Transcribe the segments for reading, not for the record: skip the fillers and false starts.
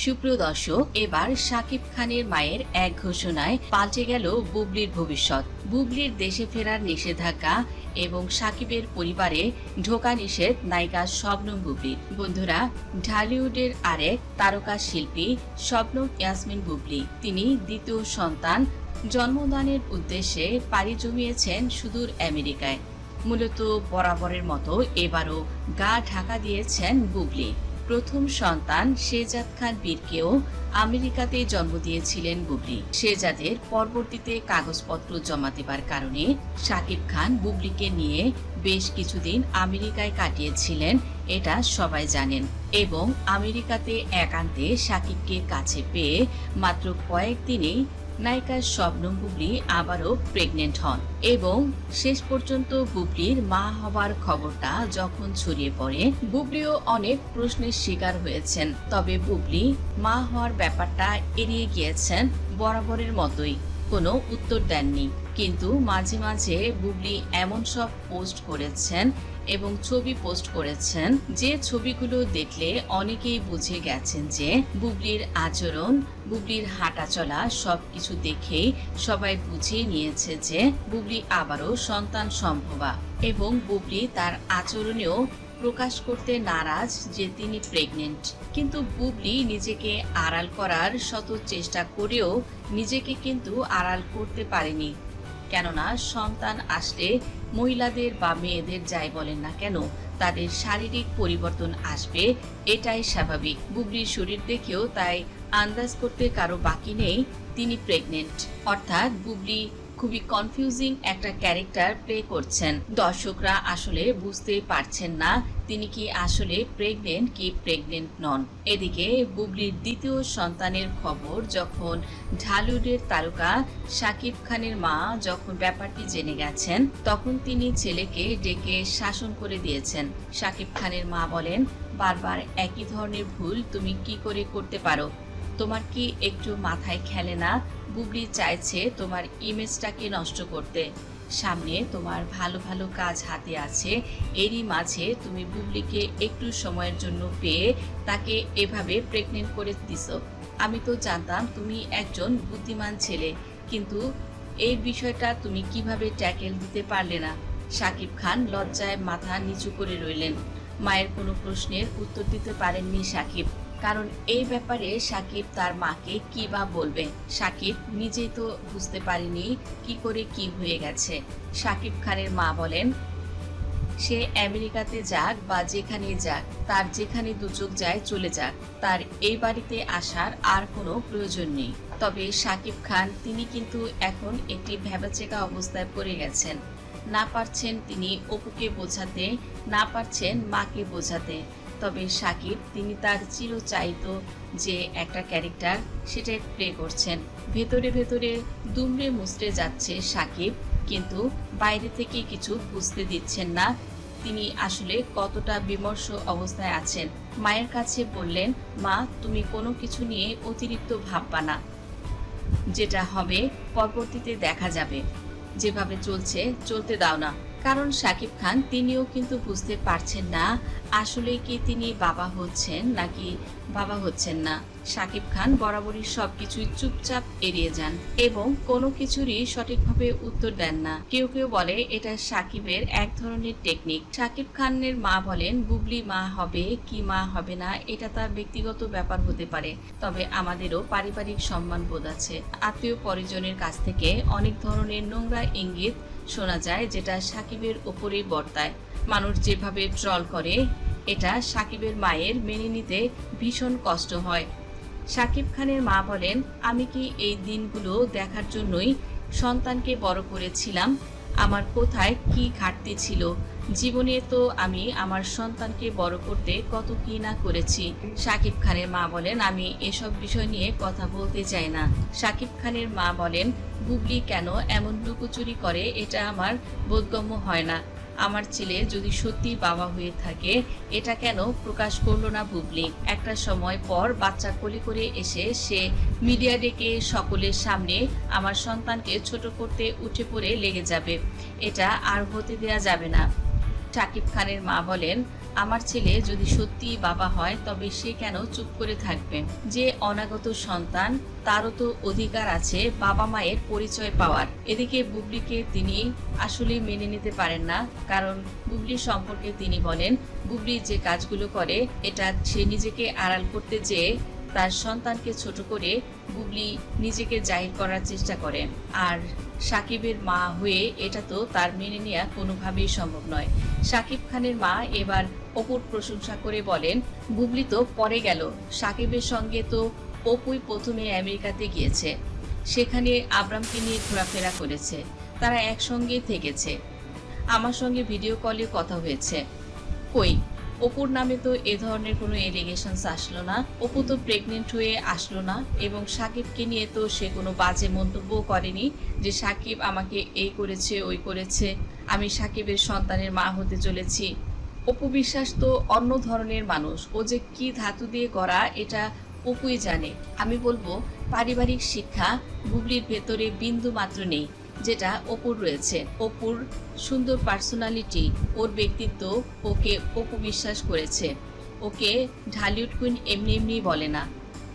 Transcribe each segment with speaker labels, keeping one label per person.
Speaker 1: সুপ্রিয় দর্শক, এবার শাকিব খানের মায়ের এক ঘোষণায় পাল্টে গেল বুবলির ভবিষ্যৎ। বুবলির দেশে ফেরার নিষেধাজ্ঞা এবং শাকিবের পরিবারে ঢোকা নিষেধ নায়িকা শবনম বুবলির। বন্ধুরা, ঢালিউডের আরেক তারকা শিল্পী শবনম ইয়াসমিন বুবলি, তিনি দ্বিতীয় সন্তান জন্মদানের উদ্দেশ্যে পাড়ি জমিয়েছেন সুদূর আমেরিকায়। মূলত বরাবরের মতো এবারও গা ঢাকা দিয়েছেন বুবলি। প্রথম সন্তান শেহজাদ খান বীরকেও আমেরিকাতে জন্ম দিয়েছিলেন বুবলি। শেহজাদের পরবর্তীতে কাগজপত্র জমা দেবার কারণে শাকিব খান বুবলিকে নিয়ে বেশ কিছুদিন আমেরিকায় কাটিয়েছিলেন, এটা সবাই জানেন। এবং আমেরিকাতে একান্তে শাকিবকে কাছে পেয়ে মাত্র কয়েকদিনেই নায়িকা শবনম বুবলি আবারও প্রেগনেন্ট হন এবং শেষ পর্যন্ত বুবলির মা হবার খবরটা যখন ছড়িয়ে পড়ে, বুবলিও অনেক প্রশ্নের শিকার হয়েছেন। তবে বুবলি মা হওয়ার ব্যাপারটা এড়িয়ে গিয়েছেন বরাবরের মতোই, কোনো উত্তর দেননি। কিন্তু মাঝে মাঝে বুবলি এমন সব পোস্ট করেছেন এবং ছবি পোস্ট করেছেন যে ছবিগুলো দেখলে অনেকেই বুঝে গেছেন যে বুবলির আচরণ, বুবলির হাঁটা চলা সবকিছু দেখেই সবাই বুঝে নিয়েছে যে বুবলি আবারও সন্তান সম্ভবা। এবং বুবলি তার আচরণেও প্রকাশ করতে নারাজ যে তিনি প্রেগনেন্ট। কিন্তু বুবলি নিজেকে আড়াল করার শত চেষ্টা করেও নিজেকে কিন্তু আড়াল করতে পারেনি। কেননা সন্তান আসলে মহিলাদের বা মেয়েদের যাই বলেন না কেন, তাদের শারীরিক পরিবর্তন আসবে, এটাই স্বাভাবিক। বুবলির শরীর দেখেও তাই আন্দাজ করতে কারো বাকি নেই তিনি প্রেগনেন্ট। অর্থাৎ বুবলি খুবই কনফিউজিং একটা ক্যারেক্টার প্লে করছেন। দর্শকরা আসলে বুঝতে পারছেন না তিনি কি আসলে প্রেগনেন্ট কি প্রেগনেন্ট নন। এদিকে বুবলির দ্বিতীয় সন্তানের খবর যখন ঢালিউডের তারকা শাকিব খানের মা যখন ব্যাপারটি জেনে গেছেন, তখন তিনি ছেলেকে ডেকে শাসন করে দিয়েছেন। শাকিব খানের মা বলেন, বারবার একই ধরনের ভুল তুমি কি করে করতে পারো? তোমার কি একটু মাথায় খেলে না? বুবলি চাইছে তোমার ইমেজটাকে নষ্ট করতে। সামনে তোমার ভালো ভালো কাজ হাতে আছে, এরই মাঝে তুমি বুবলিকে একটু সময়ের জন্য পেয়ে তাকে এভাবে প্রেগনেন্ট করে দিছো। আমি তো জানতাম তুমি একজন বুদ্ধিমান ছেলে, কিন্তু এই বিষয়টা তুমি কিভাবে ট্যাকেল দিতে পারলে না? শাকিব খান লজ্জায় মাথা নিচু করে রইলেন। মায়ের কোনো প্রশ্নের উত্তর দিতে পারেননি শাকিব, কারণ এই ব্যাপারে শাকিব তার মাকে কি বা বলবে। শাকিব নিজেই তো বুঝতে পারেনি কি করে কি হয়ে গেছে। শাকিব খানের মা বলেন, সে আমেরিকাতে যাক বা যেখানে যাক, তার যেখানে দুচোখ যায় চলে যাক, তার এই বাড়িতে আসার আর কোনো প্রয়োজন নেই। তবে শাকিব খান তিনি কিন্তু এখন একটি ভ্যাবাচেকা অবস্থায় পড়ে গেছেন। না পারছেন তিনি অপুকে বোঝাতে, না পারছেন মাকে বোঝাতে। তবে শাকিব তিনি তার চিরচাহিত যে একটা ক্যারেক্টার সেটা প্লে করছেন। ভেতরে ভেতরে দুমড়ে মুচড়ে যাচ্ছে শাকিব, কিন্তু বাইরে থেকে কিছু বুঝতে দিচ্ছেন না তিনি আসলে কতটা বিমর্ষ অবস্থায় আছেন। মায়ের কাছে বললেন, মা তুমি কোনো কিছু নিয়ে অতিরিক্ত ভাববা না, যেটা হবে পরবর্তীতে দেখা যাবে, যেভাবে চলছে চলতে দাও না। কারণ শাকিব খান তিনিও কিন্তু বুঝতে পারছেন না আসলে কি তিনি বাবা হচ্ছেন নাকি বাবা হচ্ছেন না। শাকিব খান বরাবরই সবকিছুই চুপচাপ এড়িয়ে যান এবং কোনো কিছুরই সঠিকভাবে উত্তর দেন না। কেউ কেউ বলে এটা শাকিবের এক ধরনের টেকনিক। শাকিব খানের মা বলেন, বুবলি মা হবে কি মা হবে না এটা তার ব্যক্তিগত ব্যাপার হতে পারে, তবে আমাদেরও পারিবারিক সম্মান বোধ আছে। আত্মীয় পরিজনের কাছ থেকে অনেক ধরনের নোংরা ইঙ্গিত শোনা যায়, যেটা শাকিবের ওপরেই বর্তায়। মানুষ যেভাবে ট্রল করে এটা শাকিবের মায়ের মেনে নিতে ভীষণ কষ্ট হয়। শাকিব খানের মা বলেন, আমি কি এই দিনগুলো দেখার জন্যই সন্তানকে বড় করেছিলাম? আমার কোথায় কি ঘাটতি ছিল? জীবনে তো আমি আমার সন্তানকে বড় করতে কত কি না করেছি। শাকিব খানের মা বলেন, আমি এসব বিষয় নিয়ে কথা বলতে চাই না। শাকিব খানের মা বলেন, বুবলি কেন এমন লুকোচুরি করে এটা আমার বোধগম্য হয় না। আমার ছেলে যদি সত্যি বাবা হয়ে থাকে এটা কেন প্রকাশ করলো না বুবলি? একটা সময় পর বাচ্চা কোলে করে এসে সে মিডিয়া ডেকে সকলের সামনে আমার সন্তানকে ছোট করতে উঠে পড়ে লেগে যাবে, এটা আর হতে দেয়া যাবে না। শাকিব খানের মা বলেন, আমার ছেলে যদি সত্যি বাবা হয় তবে সে কেন চুপ করে থাকবে? যে অনাগত সন্তান তারও তো অধিকার আছে বাবা মায়ের পরিচয় পাওয়ার। এদিকে বুবলিকে তিনি আসলে মেনে নিতে পারেন না, কারণ বুবলি সম্পর্কে তিনি বলেন বুবলি যে কাজগুলো করে এটা সে নিজেকে আড়াল করতে যেয়ে তার সন্তানকে ছোট করে বুবলি নিজেকে জাহির করার চেষ্টা করে। আর সাকিবের মা হয়ে এটা তো তার মেনে নেওয়া কোনোভাবেই সম্ভব নয়। সাকিব খানের মা এবার অপুর প্রশংসা করে বলেন বুবলি তো পরে গেল, সাকিবের সঙ্গে তো অপুই প্রথমে আমেরিকাতে গিয়েছে, সেখানে আব্রামকে নিয়ে ঘোরাফেরা করেছে, তারা একসঙ্গে থেকেছে, আমার সঙ্গে ভিডিও কলে কথা হয়েছে। কই, অপুর নামে তো এ ধরনের কোনো এলিগেশনস আসলো না, অপু তো প্রেগনেন্ট হয়ে আসলো না, এবং সাকিবকে নিয়ে তো সে কোনো বাজে মন্তব্য করেনি যে সাকিব আমাকে এই করেছে ওই করেছে, আমি সাকিবের সন্তানের মা হতে চলেছি। অপু বিশ্বাস তো অন্য ধরনের মানুষ, ও যে কি ধাতু দিয়ে গড়া এটা অপুই জানে। আমি বলবো পারিবারিক শিক্ষা বুবলির ভেতরে বিন্দু মাত্র নেই, যেটা অপুর রয়েছে। অপুর সুন্দর পার্সোনালিটি, ওর ব্যক্তিত্ব ওকে অপু বিশ্বাস করেছে। ওকে ঢালিউড কুইন এমনি এমনি বলে না,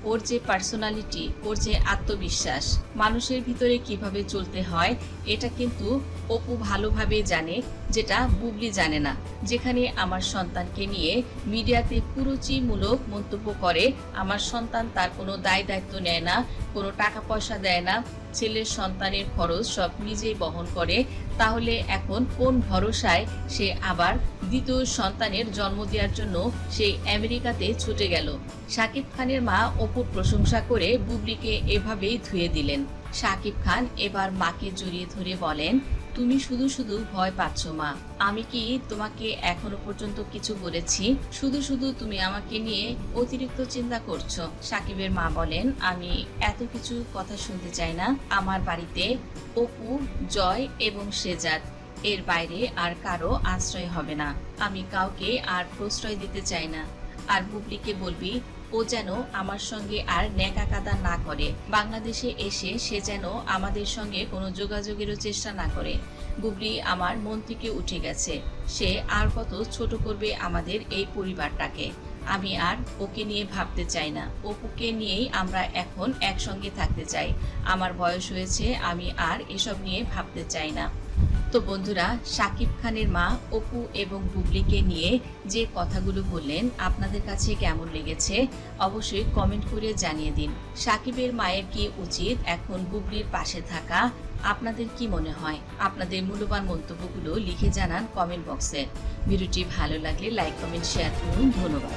Speaker 1: ওর যে পার্সোনালিটি, ওর যে আত্মবিশ্বাস, মানুষের ভিতরে কিভাবে চলতে হয় এটা কিন্তু অপু ভালোভাবে জানে, যেটা বুবলি জানে না। যেখানে আমার সন্তানকে নিয়ে মিডিয়াতে কুরুচিমূলক মন্তব্য করে, আমার সন্তান তার কোনো দায় দায়িত্ব নেয় না, কোনো টাকা পয়সা দেয় না, ছেলের সন্তানের খরচ সব নিজেই বহন করে, তাহলে এখন কোন ভরসায় সে আবার দ্বিতীয় সন্তানের জন্ম দেওয়ার জন্য সেই আমেরিকাতে ছুটে গেল? সাকিব খানের মা অপুর প্রশংসা করে বুবলিকে এভাবেই ধুয়ে দিলেন। সাকিব খান এবার মাকে জড়িয়ে ধরে বলেন তুমি শুধু শুধু ভয় পাচ্ছ মা, আমি কি তোমাকে এখনো পর্যন্ত কিছু বলেছি? শুধু শুধু তুমি আমাকে নিয়ে অতিরিক্ত চিন্তা করছো। সাকিবের মা বলেন আমি এত কিছু কথা শুনতে চাই না, আমার বাড়িতে অপু, জয় এবং সেজাদ, এর বাইরে আর কারো আশ্রয় হবে না, আমি কাউকে আর প্রশ্রয় দিতে চাই না। আর বুবলিকে বলবি ও যেন আমার সঙ্গে আর ন্যাকা কাদা না করে, বাংলাদেশে এসে সে যেন আমাদের সঙ্গে কোনো যোগাযোগেরও চেষ্টা না করে। বুবলি আমার মন থেকে উঠে গেছে, সে আর কত ছোট করবে আমাদের এই পরিবারটাকে। আমি আর ওকে নিয়ে ভাবতে চাই না, অপুকে নিয়েই আমরা এখন একসঙ্গে থাকতে চাই। আমার বয়স হয়েছে, আমি আর এসব নিয়ে ভাবতে চাই না। তো বন্ধুরা, সাকিব খানের মা অপু এবং বুবলিকে নিয়ে যে কথাগুলো বললেন আপনাদের কাছে কেমন লেগেছে অবশ্যই কমেন্ট করে জানিয়ে দিন। সাকিবের মায়ের কি উচিত এখন বুবলির পাশে থাকা? আপনাদের কি মনে হয়? আপনাদের মূল্যবান মন্তব্যগুলো লিখে জানান কমেন্ট বক্সে। ভিডিওটি ভালো লাগলে লাইক, কমেন্ট, শেয়ার করুন। ধন্যবাদ।